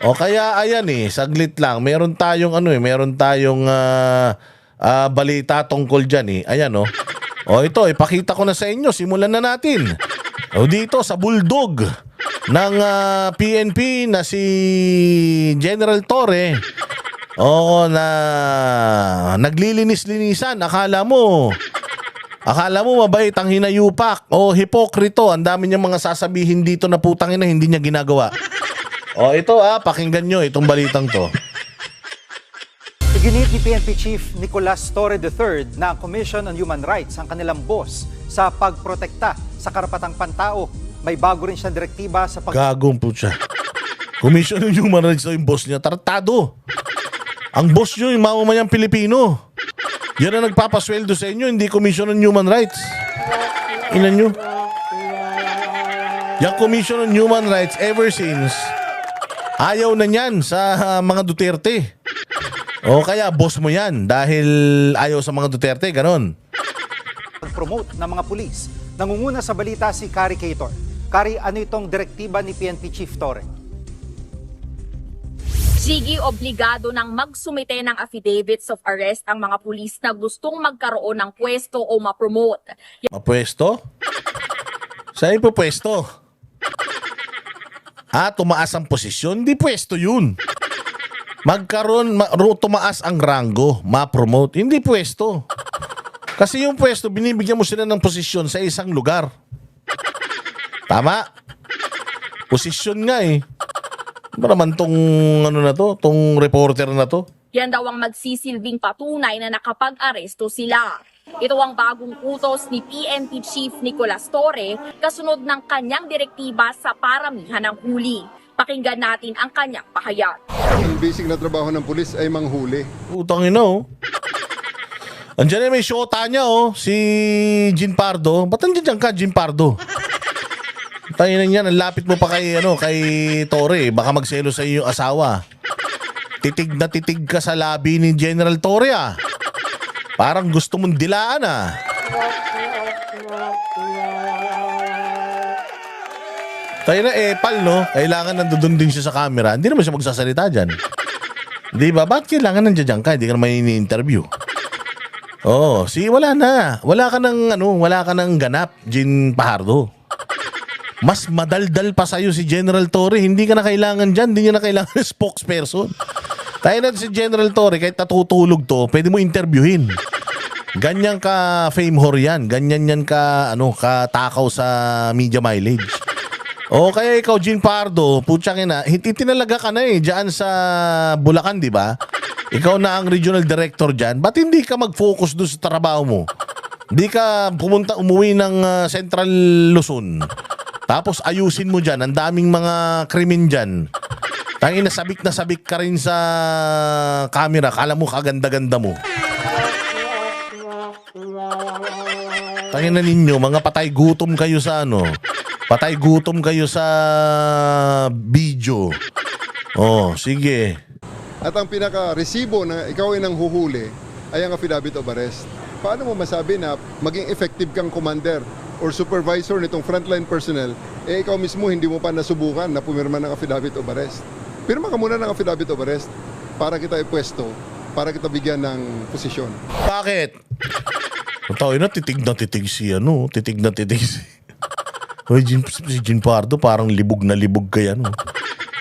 O kaya ayan saglit lang. Meron tayong meron tayong balita tungkol diyan Ayan O ito, ipakita ko na sa inyo. Simulan na natin. O dito sa Bulldog ng PNP na si General Torre. Oo, na naglilinis-linisan. Akala mo mabait ang hinayupak. O hipokrito. Ang dami niyang mga sasabihin dito na putang ina hindi niya ginagawa. O ito pakinggan nyo itong balitang to. Iginit ni PNP Chief Nicolas Torre III na ang Commission on Human Rights ang kanilang boss sa pagprotekta sa karapatang pantao. May bago rin siyang direktiba sa Gagong po siya. Commission on Human Rights yung boss niya. Tartado. Ang boss nyo yung mamamayang Pilipino. Yan ang nagpapasweldo sa inyo, hindi Commission on Human Rights. Inan nyo. Yung Commission on Human Rights ever since ayaw na niyan sa mga Duterte. O kaya boss mo yan dahil ayaw sa mga Duterte, ganon. pag-promote ng mga pulis. Nangunguna sa balita si Kari Cator. Kari, ano itong direktiba ni PNP Chief Torre? Sige, obligado ng magsumite ng affidavits of arrest ang mga pulis na gustong magkaroon ng pwesto o ma-promote. Mapwesto? Saan po pwesto? Tumaas ang posisyon? Hindi pwesto yun. Tumaas ang ranggo, ma-promote. Hindi pwesto. Kasi yung pwesto, binibigyan mo sila ng posisyon sa isang lugar. Tama? Posisyon nga Ano naman tong tong reporter na to? Yan daw ang magsisilbing patunay na nakapag-aresto sila. Ito ang bagong utos ni PNP Chief Nicolas Torre kasunod ng kanyang direktiba sa paramihan ng huli. Pakinggan natin ang kanyang pahayag. Ang basic na trabaho ng pulis ay manghuli. Utang ina Andiyan may shota niya si Jean Pardo. Ba't nandiyan ka, Jean Pardo? Tayo na yan, ang lapit mo pa kay Torre. Baka magselo sa iyo yung asawa. Titig na titig ka sa labi ni General Torre Parang gusto mong dilaan Tayo na pal kailangan nandoon din siya sa camera. Hindi naman siya magsasalita dyan. Di ba? Bakit kailangan nandiyan ka? Hindi ka naman ini-interview. Wala na. Wala ka ng ganap, Jean Pajardo. Mas madaldal pa sa'yo si General Torre. Hindi ka na kailangan dyan. Hindi niya na kailangan ng spokesperson. Tayo na si General Torre, kahit natutulog to, pwede mo interviewin. Ganyan ka fame whore yan. Ganyan yan katakaw sa media mileage. O kaya ikaw, Jean Pardo, putsang ina, tinalaga ka na dyan sa Bulacan, di ba? Ikaw na ang regional director dyan. Ba't hindi ka mag-focus doon sa trabaho mo? Hindi ka umuwi ng Central Luzon. Tapos ayusin mo dyan, ang daming mga krimen dyan. Tangin na sabik ka rin sa camera, kala mo kaganda-ganda mo. Tangin na ninyo, mga patay gutom kayo sa patay gutom kayo sa video. Sige. At ang pinaka-resibo na ikaw ay nanghuhuli ay ang affidavit of arrest. Paano mo masabi na maging effective kang commander or supervisor nitong frontline personnel, ikaw mismo hindi mo pa nasubukan na pumirma ng affidavit of arrest? Pirma ka muna ng affidavit of arrest para kita ipwesto, para kita bigyan ng posisyon. Bakit? Tayo na titig na titig si titig na titig si Jean Pardo, parang libog na libog kay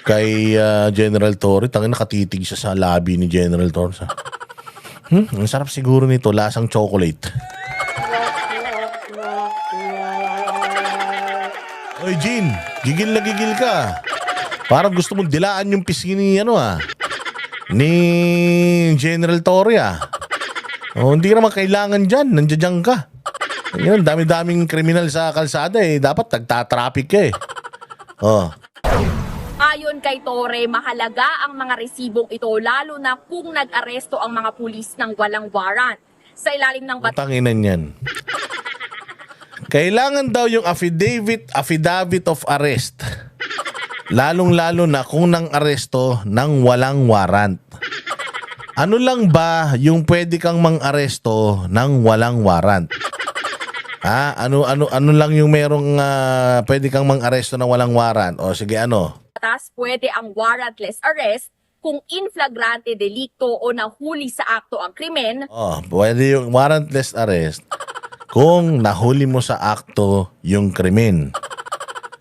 kay General Torre. Tangin nakatitig siya sa labi ni General Torre. Ang sarap siguro nito, lasang chocolate. Oy, Jean, gigil na gigil ka. Parang gusto mong dilaan yung pisngi ni ni General Torre hindi naman kailangan dyan. Nandiyan ka. Ngayon, dami-daming kriminal sa kalsada Dapat nagtatraffic ka Ayon kay Torre, mahalaga ang mga resibong ito lalo na kung nag-aresto ang mga pulis ng walang warrant. Sa ilalim ng Tanginan yan. Kailangan daw yung affidavit of arrest. Lalong-lalo na kung nang aresto ng walang warrant. Ano lang ba yung pwede kang mang-aresto ng walang warrant? Ano lang yung merong pwede kang mang-aresto ng walang warrant? O sige batas, pwede ang warrantless arrest kung in flagrante delicto o nahuli sa akto ang krimen Pwede yung warrantless arrest kung nahuli mo sa akto yung krimen.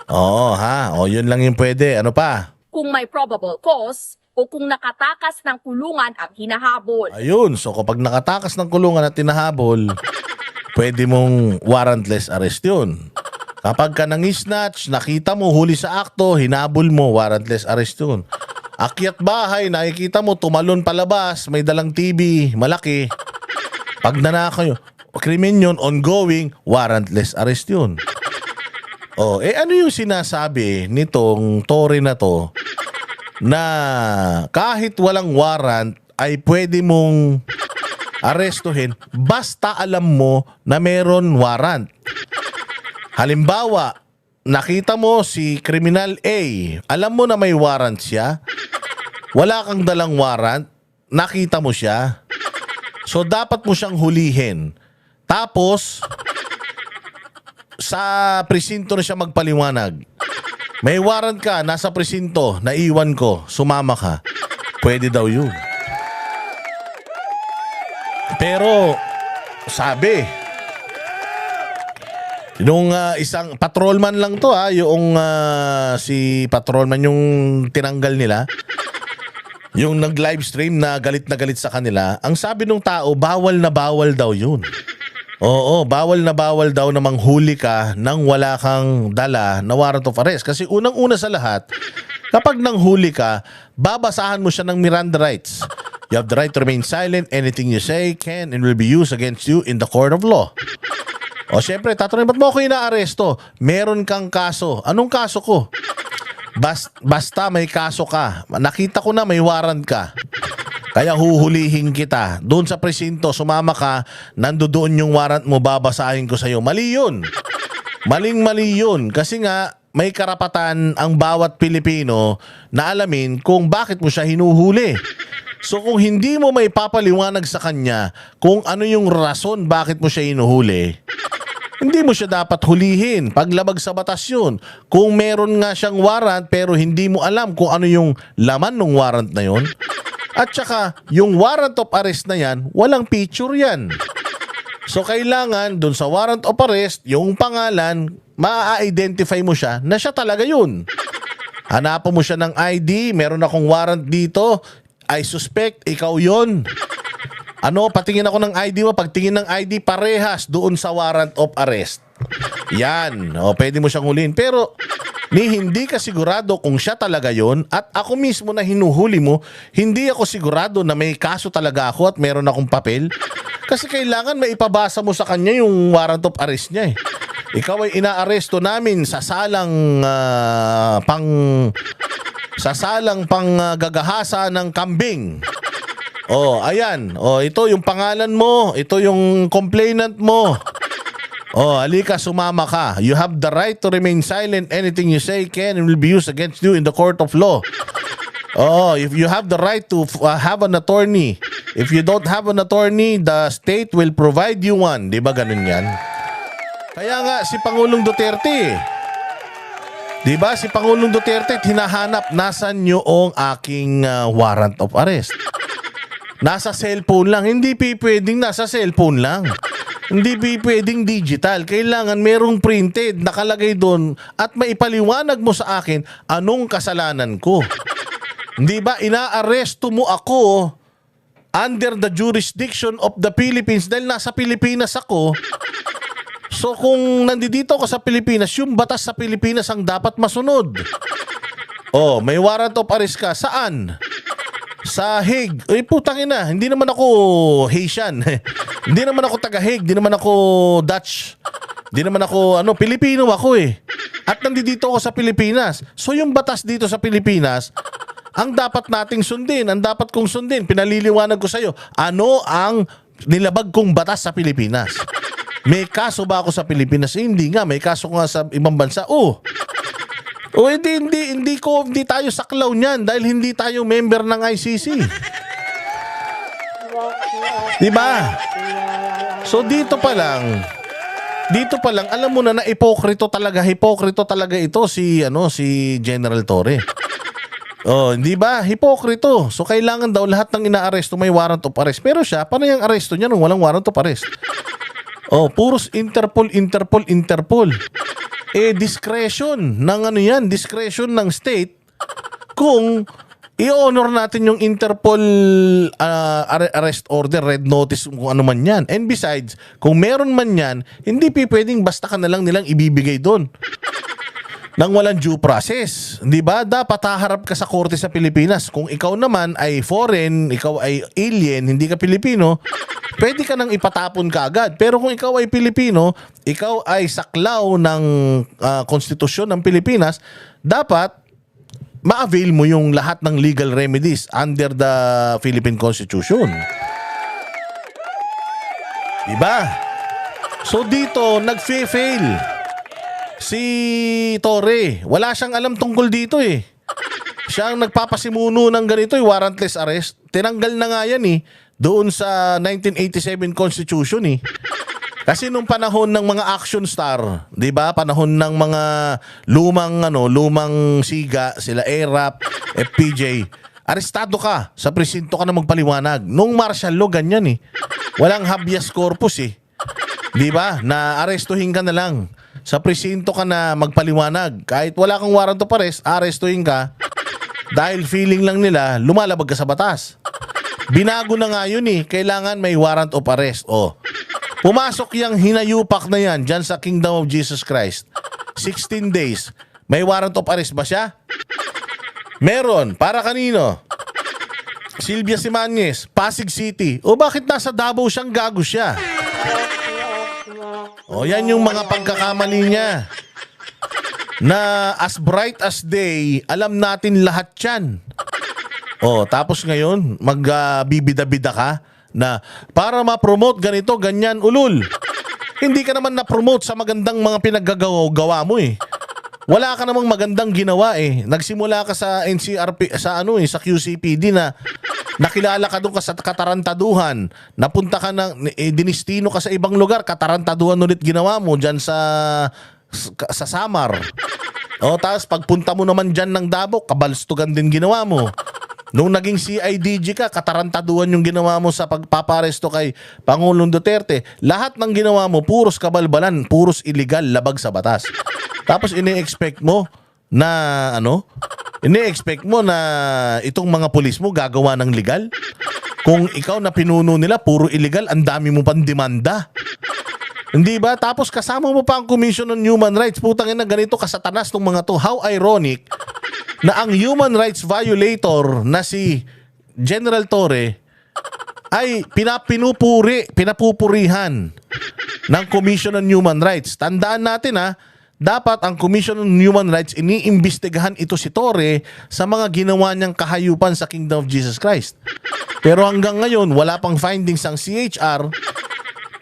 Oo, ha? O, yun lang yung pwede. Ano pa? kung may probable cause o kung nakatakas ng kulungan ang hinahabol. Ayun. So, kapag nakatakas ng kulungan at tinahabol, pwede mong warrantless arrest yun. Kapag ka nangisnatch, nakita mo, huli sa akto, hinabol mo, warrantless arrest yun. Akyat bahay, nakikita mo, tumalon palabas, may dalang TV, malaki. Pag nanakaw yun, krimen yun, ongoing, warrantless arrest yun. Ano yung sinasabi nitong Tory na to na kahit walang warrant ay pwede mong arestuhin basta alam mo na meron warrant? Halimbawa, nakita mo si Criminal A, alam mo na may warrant siya, wala kang dalang warrant, nakita mo siya, so dapat mo siyang hulihin. Tapos, sa presinto na siya magpaliwanag. May warrant ka, nasa presinto, naiwan ko, sumama ka. Pwede daw yun. Pero, sabi, nung isang patrolman lang to yung si patrolman yung tinanggal nila, yung nag-livestream na galit sa kanila, ang sabi nung tao, bawal na bawal daw yun. Oo, bawal na bawal daw na manghuli ka nang wala kang dala na warrant of arrest. Kasi unang-una sa lahat, kapag nanghuli ka, babasahan mo siya ng Miranda rights. You have the right to remain silent. Anything you say can and will be used against you in the court of law. O syempre, tatanungin, ba't mo ako inaaresto? Meron kang kaso. Anong kaso ko? Basta may kaso ka. Nakita ko na may warrant ka. Kaya huhulihin kita. Doon sa presinto, sumama ka, nandoon yung warrant mo, babasahin ko sa'yo. Mali yun. Maling-mali yun. Kasi nga, may karapatan ang bawat Pilipino na alamin kung bakit mo siya hinuhuli. So kung hindi mo may papaliwanag sa kanya kung ano yung rason bakit mo siya hinuhuli, hindi mo siya dapat hulihin. Paglabag sa batas yun. Kung meron nga siyang warrant pero hindi mo alam kung ano yung laman ng warrant na yun, at saka, yung warrant of arrest na yan, walang picture yan. So, kailangan dun sa warrant of arrest, yung pangalan, ma-identify mo siya na siya talaga yun. Hanapan mo siya ng ID, meron akong warrant dito, I suspect, ikaw yun. Patingin ako ng ID mo, pagtingin ng ID, parehas doon sa warrant of arrest. Yan, pwede mo siyang hulihin. Pero, hindi ka sigurado kung siya talaga yon at ako mismo na hinuhuli mo, hindi ako sigurado na may kaso talaga ako at meron akong papel. Kasi kailangan maipabasa mo sa kanya yung warrant of arrest niya eh. Ikaw ay inaaresto namin sa salang gagahasa ng kambing. Ayan. Ito yung pangalan mo, ito yung complainant mo. Halika, sumama ka. You have the right to remain silent. Anything you say can and will be used against you in the court of law. If you have the right to have an attorney. If you don't have an attorney, the state will provide you one. Di ba ganun yan? Kaya nga, si Pangulong Duterte, di ba, si Pangulong Duterte, hinahanap, nasan yung aking warrant of arrest? Nasa cellphone lang. Hindi pwedeng nasa cellphone lang. Hindi pwedeng digital. Kailangan merong printed, nakalagay doon at maipaliwanag mo sa akin anong kasalanan ko. Hindi ba inaaresto mo ako under the jurisdiction of the Philippines dahil nasa Pilipinas ako? So kung nandito ako sa Pilipinas, yung batas sa Pilipinas ang dapat masunod. May warrant of arrest ka. Saan? Sa Hague. Putang ina, hindi naman ako Haitian. Hindi naman ako taga-Hague, hindi naman ako Dutch. Hindi naman ako Pilipino ako eh. At nandito ako sa Pilipinas. So yung batas dito sa Pilipinas, ang dapat nating sundin, ang dapat kong sundin. Pinaliliwanag ko sa iyo, ano ang nilabag kong batas sa Pilipinas? May kaso ba ako sa Pilipinas? Hindi nga, may kaso nga sa ibang bansa. Hindi tayo saklaw niyan dahil hindi tayo member ng ICC. Diba? So dito pa lang alam mo na hipokrito talaga ito si General Torre. Oh, hindi ba? Hipokrito. So kailangan daw lahat ng inaaresto may warrant of arrest. Pero siya, paano yung aresto niya nung walang warrant of arrest? Oh, puros Interpol, Interpol, Interpol. Discretion ng ano yan, discretion ng state kung i-honor natin yung Interpol arrest order, red notice, kung ano man yan. And besides, kung meron man yan, hindi pwedeng basta ka na lang nilang ibibigay doon nang walang due process. Di ba? Dapat haharap ka sa korte sa Pilipinas. Kung ikaw naman ay foreign, ikaw ay alien, hindi ka Pilipino, pwede ka nang ipatapon ka agad. Pero kung ikaw ay Pilipino, ikaw ay saklaw ng konstitusyon ng Pilipinas, dapat ma-avail mo yung lahat ng legal remedies under the Philippine Constitution. Diba? So dito, nag-fail si Torre. Wala siyang alam tungkol dito eh. Siya ang nagpapasimuno ng ganito, warrantless arrest. Tinanggal na nga yan eh, doon sa 1987 Constitution eh. Kasi nung panahon ng mga action star, 'di ba? Panahon ng mga lumang siga, sila ERAP, FPJ. Arestado ka, sa presinto ka na magpaliwanag. Nung martial law ganyan eh. Walang habeas corpus eh. 'Di ba? Na arestuhin ka na lang. Sa presinto ka na magpaliwanag. Kahit wala kang warrant of arrest, arestuhin ka. Dahil feeling lang nila, lumalabag ka sa batas. Binago na nga yun eh. Kailangan may warrant of arrest. Oh. Pumasok yung hinayupak na yan dyan sa Kingdom of Jesus Christ. 16 days. May warrant of arrest ba siya? Meron. Para kanino? Silvia Simanes, Pasig City. O bakit nasa Davao siyang gago siya? O yan yung mga pagkakamali niya. Na as bright as day, alam natin lahat yan. O tapos ngayon, magbibida-bida ka na para ma-promote ganito, ganyan, ulul. Hindi ka naman na-promote sa magandang mga pinaggagawa mo eh. Wala ka namang magandang ginawa eh. Nagsimula ka sa NCRP, sa sa QCPD na nakilala ka doon ka sa katarantaduhan. Napunta ka na, dinistino ka sa ibang lugar, katarantaduhan ulit ginawa mo dyan sa Samar. O, tapos pagpunta mo naman dyan ng Davao, kabalstugan din ginawa mo. Nung naging CIDG ka, katarantaduhan yung ginawa mo sa pagpaparesto kay Pangulong Duterte. Lahat ng ginawa mo, puros kabalbalan, puros illegal, labag sa batas. Tapos ini-expect mo na ini-expect mo na itong mga pulis mo gagawa ng legal? Kung ikaw na pinuno nila, puro illegal, ang dami mo pang demanda. Hindi ba? Tapos kasama mo pa ang Commission on Human Rights. Putang ina, ganito kasatanas tong mga to. How ironic na ang human rights violator na si General Torre ay pinapupurihan ng Commission on Human Rights. Tandaan natin dapat ang Commission on Human Rights iniimbestigahan ito si Torre sa mga ginawa niyang kahayupan sa Kingdom of Jesus Christ. Pero hanggang ngayon, wala pang findings ang CHR,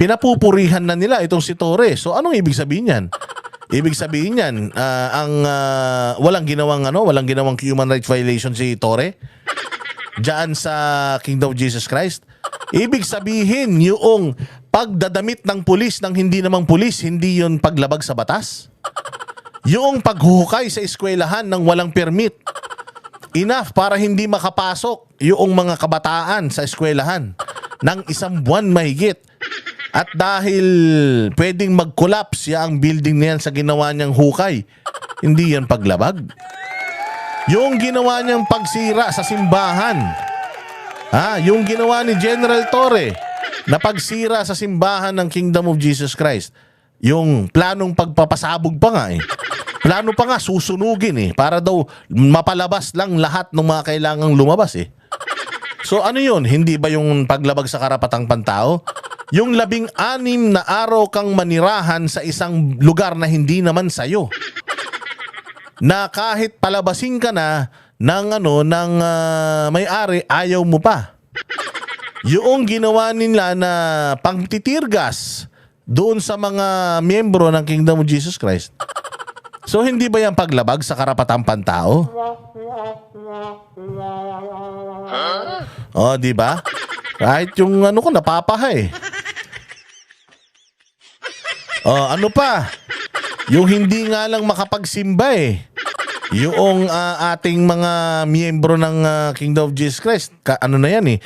pinapupurihan na nila itong si Torre. So anong ibig sabihin yan? Ibig sabihin yan, walang ginawang human rights violation si Torre diyan sa Kingdom of Jesus Christ. Ibig sabihin, yung pagdadamit ng pulis ng hindi namang pulis, hindi yun paglabag sa batas. Yung paghuhukay sa eskwelahan ng walang permit, enough para hindi makapasok yung mga kabataan sa eskwelahan ng 1 buwan mahigit. At dahil pwedeng mag-collapse ang building na yan sa ginawa niyang hukay, hindi yan paglabag. Yung ginawa niyang pagsira sa simbahan, yung ginawa ni General Torre na pagsira sa simbahan ng Kingdom of Jesus Christ, yung planong pagpapasabog pa nga eh. Plano pa nga susunugin eh, para daw mapalabas lang lahat ng mga kailangang lumabas eh. So ano yun? Hindi ba yung paglabag sa karapatang pantao? Yung 16 na araw kang manirahan sa isang lugar na hindi naman sa'yo. Na kahit palabasin ka na ng may-ari, ayaw mo pa. Yung ginawa nila na pangtitirgas doon sa mga miyembro ng Kingdom of Jesus Christ. So hindi ba yan paglabag sa karapatang pantao? Di ba? Kahit yung ko napapahay. Ano pa? Yung hindi nga lang makapagsimba eh. Yung ating mga miyembro ng Kingdom of Jesus Christ, ano na yan eh,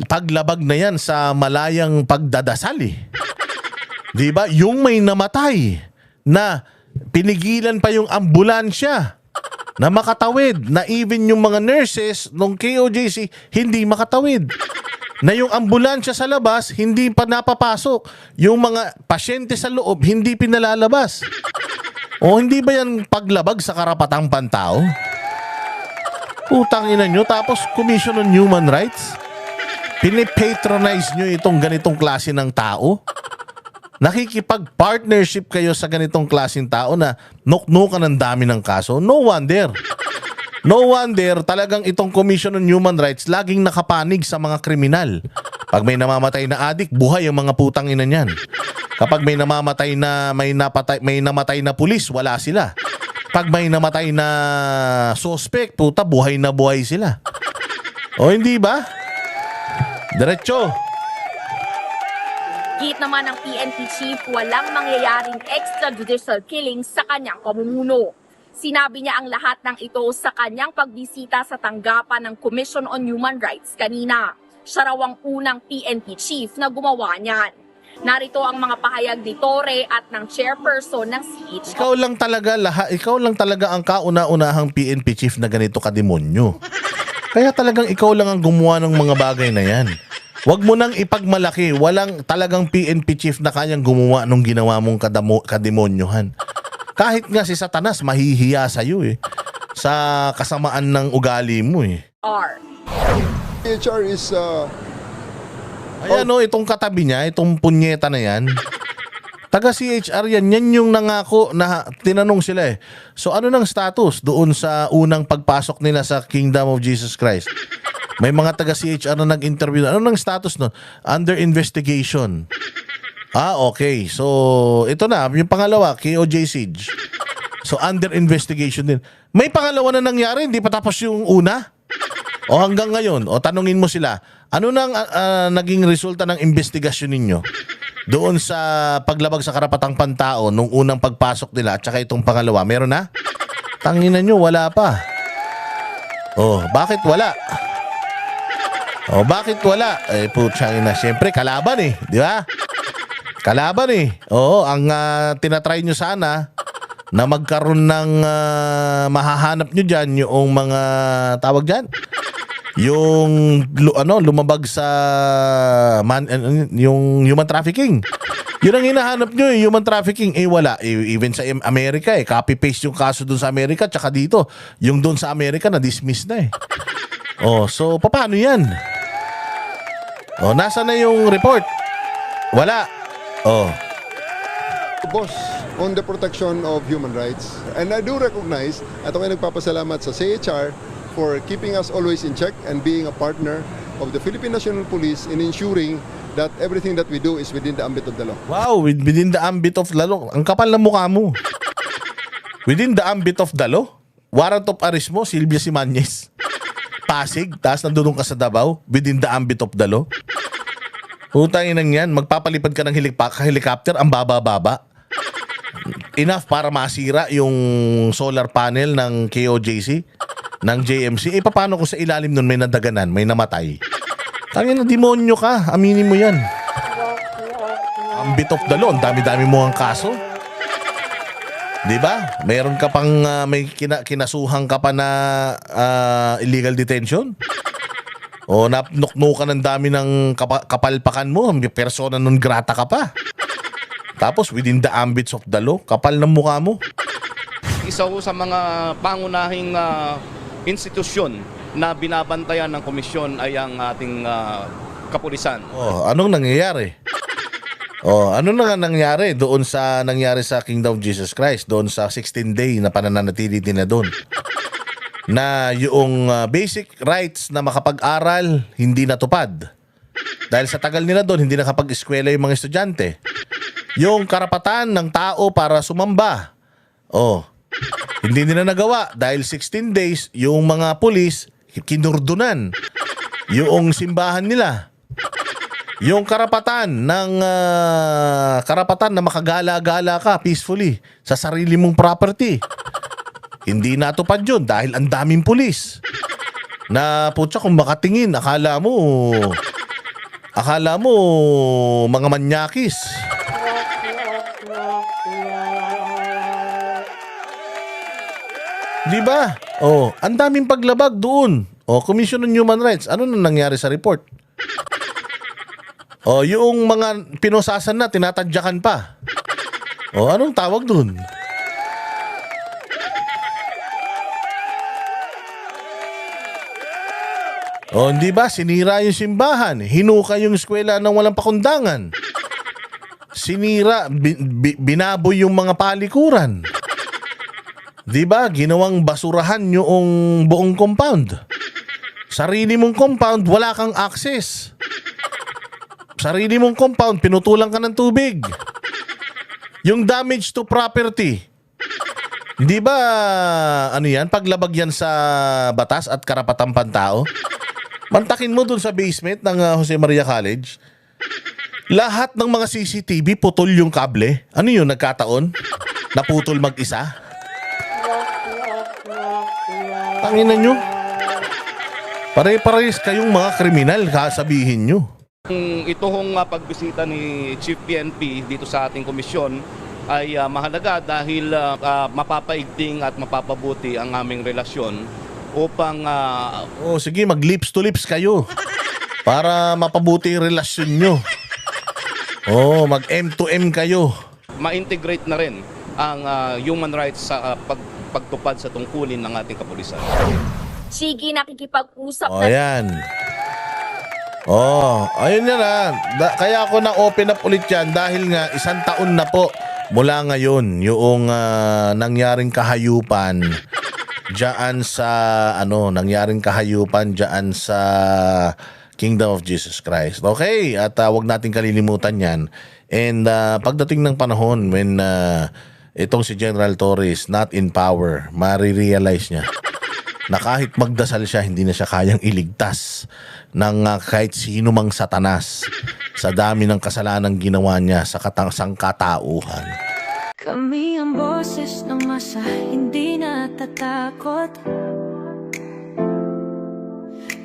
paglabag na yan sa malayang pagdadasal eh. Di ba? Yung may namatay na pinigilan pa yung ambulansya na makatawid, na even yung mga nurses nung KOJC hindi makatawid. Na yung ambulansya sa labas, hindi pa napapasok. Yung mga pasyente sa loob, hindi pinalalabas. O hindi ba yan paglabag sa karapatang pantao? Utang ina nyo, tapos Commission on Human Rights? Pinipatronize nyo itong ganitong klase ng tao? Nakikipag-partnership kayo sa ganitong klaseng tao na nuknukan ng dami ng kaso? No wonder. No wonder talagang itong Commission on Human Rights laging nakapanig sa mga kriminal. Pag may namamatay na adik, buhay ang mga putang ina niyan. Kapag may namamatay na may namatay na pulis, wala sila. Pag may namatay na suspect, puta, buhay na buhay sila. O hindi ba? Diretso. Git naman ng PNP chief, walang mangyayaring extrajudicial killing sa kanyang pamumuno. Sinabi niya ang lahat ng ito sa kanyang pagbisita sa tanggapan ng Commission on Human Rights kanina. Siya raw ang unang PNP chief na gumawa niyan. Narito ang mga pahayag ni Torre at ng chairperson ng CHO. Ikaw lang talaga ang kauna-unahang PNP chief na ganito kademonyo. Kaya talagang ikaw lang ang gumawa ng mga bagay na yan. Huwag mo nang ipagmalaki. Walang talagang PNP chief na kayang gumawa nung ginawa mong kademonyohan. Kahit nga si Satanas mahihiya sa'yo eh. Sa kasamaan ng ugali mo eh. HR is Ayan o, itong katabi niya, itong punyeta na yan. Taga CHR yan. Yan yung nangako na tinanong sila eh. So ano nang status doon sa unang pagpasok nila sa Kingdom of Jesus Christ? May mga taga CHR na nag-interview. Ano nang status nun? Under investigation. Okay. So ito na, yung pangalawa, KOJ Siege. So under investigation din. May pangalawa na nangyari, hindi pa tapos yung una? O hanggang ngayon, o tanungin mo sila, ano nang naging resulta ng investigasyon ninyo doon sa paglabag sa karapatang pantao nung unang pagpasok nila at saka itong pangalawa? Meron na? Tanginan nyo, wala pa. Oh, bakit wala? Oh, bakit wala? Putsang ina, siyempre kalaban eh, di ba? Kalaban eh. Oo, ang tinatry nyo sana na magkaroon ng mahahanap nyo dyan yung mga tawag dyan. Yung lumabag sa yung human trafficking. Yun ang hinahanap nyo eh, human trafficking. Wala. Even sa Amerika copy-paste yung kaso doon sa Amerika tsaka dito. Yung doon sa Amerika na-dismiss na eh. So paano yan? Nasa na yung report? Wala. boss on the protection of human rights. And I do recognize at ako ay nagpapasalamat sa CHR for keeping us always in check and being a partner of the Philippine National Police in ensuring that everything that we do is within the ambit of the law. Wow, within the ambit of the law. Ang kapal ng mukha mo. Within the ambit of the law? Warrant of arrest mo, Silvia Simanes. Pasig, taas nandun ka sa Davao, within the ambit of the law. Utangin nang yan, magpapalipad ka ng helicopter, ang baba-baba. Enough para masira yung solar panel ng KOJC, ng JMC. Paano kung sa ilalim nun may nadaganan, may namatay? Tangin na, demonyo ka, aminin mo yan. Ambit of the law, ang dami-dami mo ang kaso. Diba? Mayroon ka pang may kinasuhan ka pa na illegal detention? O napnuknukan ng dami ng kapalpakan mo, persona non grata ka pa. Tapos within the ambits of the law, kapal ng mukha mo. Isa ko sa mga pangunahing institusyon na binabantayan ng komisyon ay ang ating kapulisan. Anong nangyayari? Ano na nga nangyari doon sa nangyari sa Kingdom of Jesus Christ, doon sa 16-day na pananatili nila doon? Na yung basic rights na makapag-aral hindi natupad. Dahil sa tagal nila doon, hindi nakapag-eskwela yung mga estudyante. Yung karapatan ng tao para sumamba. Hindi nila nagawa dahil 16 days yung mga pulis kinurdunan yung simbahan nila. Yung karapatan na makagala-gala ka peacefully sa sarili mong property. Hindi natupad yun dahil ang daming pulis. Na putya kung makatingin, akala mo mga manyakis. Di ba? Oh, ang daming paglabag doon. Oh, Commission on Human Rights. Ano nang nangyari sa report? Oh, yung mga pinosasan na tinatadyakan pa. Oh, anong tawag doon? Oh, hindi ba? Sinira yung simbahan. Hinuka yung eskwela ng walang pakundangan. Sinira, binaboy yung mga palikuran. Di ba? Ginawang basurahan yung buong compound. Sarili mong compound, wala kang access. Sarili mong compound, pinutulan ka ng tubig. Yung damage to property. Di ba, ano yan? Paglabag yan sa batas at karapatang pantao? Mantakin mo dun sa basement ng Jose Maria College. Lahat ng mga CCTV, putol yung kable. Ano yun, nagkataon? Naputol mag-isa? Tanginan nyo. Pare-pares kayong mga kriminal, sabihin nyo. Ito hong pagbisita ni Chief PNP dito sa ating komisyon ay mahalaga dahil mapapaigting at mapapabuti ang aming relasyon upang Oh, sige, mag-lips to lips kayo para mapabuti yung relasyon nyo. Oh, mag-M to M kayo. ma-integrate na rin ang human rights sa pagtupad sa tungkulin ng ating kapulisan. Sige, nakikipag-usap Oh, ayan. Oh, ayun na na. Kaya ako na-open up ulit yan dahil nga 1 taon na po mula ngayon yung nangyaring kahayupan diyan sa Kingdom of Jesus Christ. Okay, at wag nating kalilimutan yan. And pagdating ng panahon when itong si General Torres not in power, marirealize niya na kahit magdasal siya, hindi na siya kayang iligtas ng kahit sino mang satanas sa dami ng kasalanang ginawa niya sa sangkatauhan. Kami ang boses ng masa, hindi natatakot.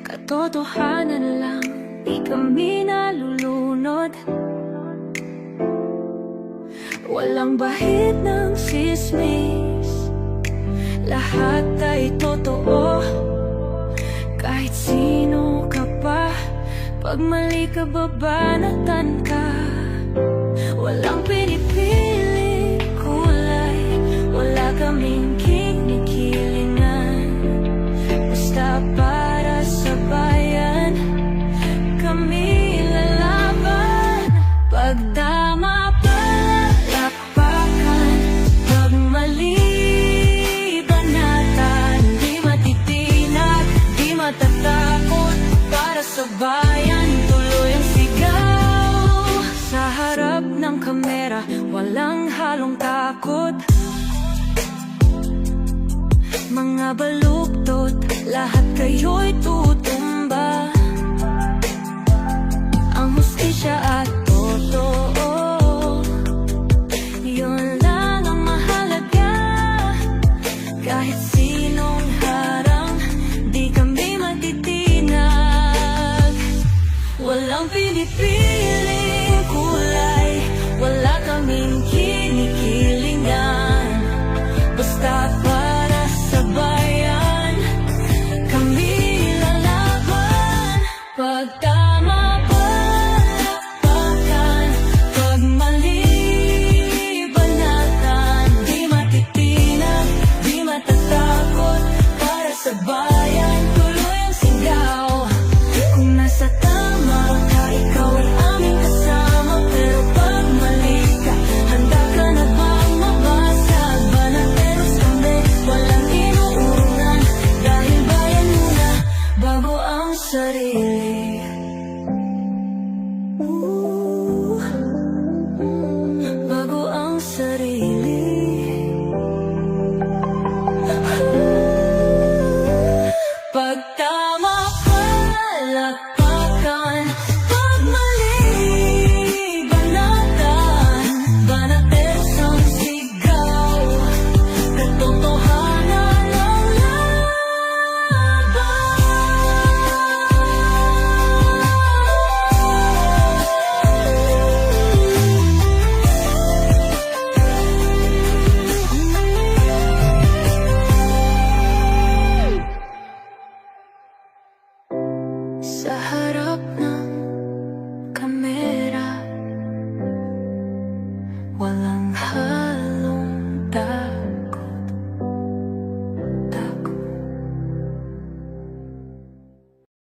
Katotohanan lang, di kami nalulunod. Walang bahid ng sismis, lahat ay totoo. Kahit sino ka pa, pag mali ka babanatan ka. Walang pinipiling kulay, wala kaming kinikilingan. Basta para sa bayan, kami lalaban. Pagdama palakpakan, pag mali banatan. Di matitinag, di matatakot, para sa bayan tuloy ang sigaw. Sa harap ng kamera, walang halong takot. Mga baluktot, lahat kayo'y tutumba. Ang hustisya at totoo, yun lang ang mahalaga. Kahit sinong harang, di kami matitinag. Walang pinipiling kulay, wala kaming kinikilingan. Basta para sa bayan, kami lalaban. Pag tama palakpakan, pag mali banatan. Di matitinag, di matatakot, para sa bayan tuloy ang sigaw. Kung nasa tama ka, ikaw ay aming kasama. Pero pag mali ka, handa ka na bang mabasag? Banateros kami, walang inuurungan. Dahil bayan muna, bago ang sarili. Bago ang sarili. Pag tama palakpakan, pag mali banatan. Banateros ang sigaw, katotohanan Sa